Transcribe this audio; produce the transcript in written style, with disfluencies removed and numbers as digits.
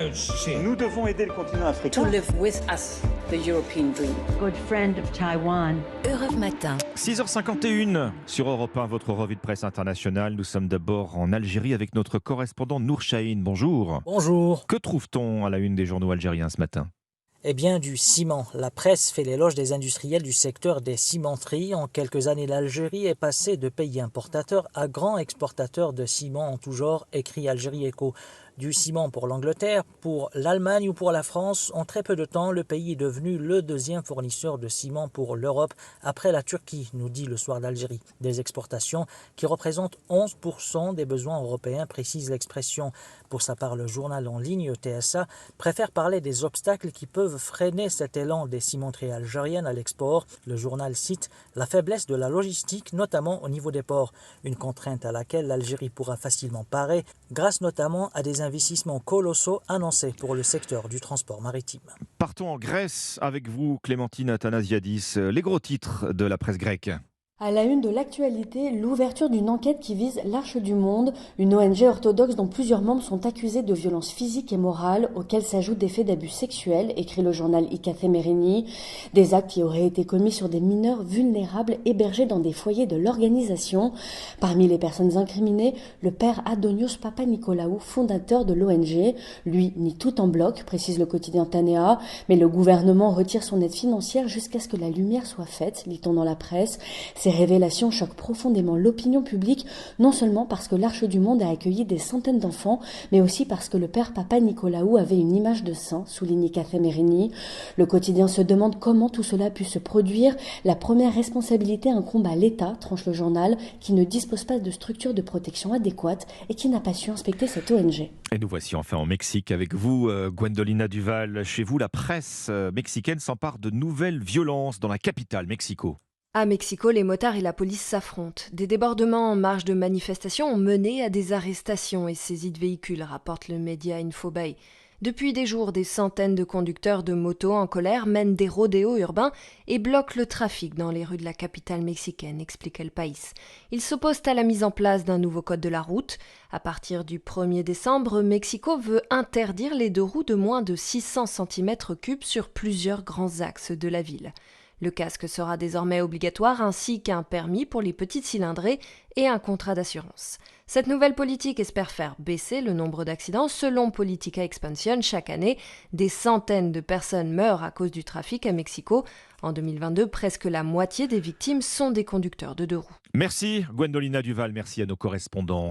Nous devons aider le continent africain. To live with us, the European dream. Good friend of Taiwan. Europe Matin. 6h51 sur Europe 1, votre revue de presse internationale. Nous sommes d'abord en Algérie avec notre correspondant Nour Chahine. Bonjour. Bonjour. Que trouve-t-on à la une des journaux algériens ce matin ? Eh bien, du ciment. La presse fait l'éloge des industriels du secteur des cimenteries. En quelques années, l'Algérie est passée de pays importateur à grand exportateur de ciment en tout genre, écrit Algérie Echo. Du ciment pour l'Angleterre, pour l'Allemagne ou pour la France, en très peu de temps, le pays est devenu le deuxième fournisseur de ciment pour l'Europe, après la Turquie, nous dit le Soir d'Algérie. Des exportations qui représentent 11% des besoins européens, précise l'expression. Pour sa part, le journal en ligne TSA préfère parler des obstacles qui peuvent freiner cet élan des cimenteries algériennes à l'export. Le journal cite la faiblesse de la logistique, notamment au niveau des ports, une contrainte à laquelle l'Algérie pourra facilement parer, grâce notamment à des investissements colossaux annoncés pour le secteur du transport maritime. Partons en Grèce avec vous, Clémentine Athanasiadis. Les gros titres de la presse grecque. À la une de l'actualité, l'ouverture d'une enquête qui vise l'Arche du Monde, une ONG orthodoxe dont plusieurs membres sont accusés de violences physiques et morales, auxquels s'ajoutent des faits d'abus sexuels, écrit le journal Ikathé Mérini, des actes qui auraient été commis sur des mineurs vulnérables hébergés dans des foyers de l'organisation. Parmi les personnes incriminées, le père Adonios Papanicolaou, fondateur de l'ONG. Lui nie tout en bloc, précise le quotidien Tanea, mais le gouvernement retire son aide financière jusqu'à ce que la lumière soit faite, lit-on dans la presse. Ces révélations choquent profondément l'opinion publique, non seulement parce que l'Arche du Monde a accueilli des centaines d'enfants, mais aussi parce que le père Papanicolaou avait une image de saint, souligne Ikathé Mérini. Le quotidien se demande comment tout cela a pu se produire. La première responsabilité incombe à l'État, tranche le journal, qui ne dispose pas de structures de protection adéquates et qui n'a pas su inspecter cette ONG. Et nous voici enfin en Mexique avec vous, Gwendolina Duval. Chez vous, la presse mexicaine s'empare de nouvelles violences dans la capitale, Mexico. À Mexico, les motards et la police s'affrontent. Des débordements en marge de manifestations ont mené à des arrestations et saisies de véhicules, rapporte le média Infobae. Depuis des jours, des centaines de conducteurs de motos en colère mènent des rodéos urbains et bloquent le trafic dans les rues de la capitale mexicaine, explique El País. Ils s'opposent à la mise en place d'un nouveau code de la route. À partir du 1er décembre, Mexico veut interdire les deux roues de moins de 600 cm3 sur plusieurs grands axes de la ville. Le casque sera désormais obligatoire ainsi qu'un permis pour les petites cylindrées et un contrat d'assurance. Cette nouvelle politique espère faire baisser le nombre d'accidents. Selon Politica Expansión, chaque année, des centaines de personnes meurent à cause du trafic à Mexico. En 2022, presque la moitié des victimes sont des conducteurs de deux roues. Merci Gwendolina Duval, merci à nos correspondants.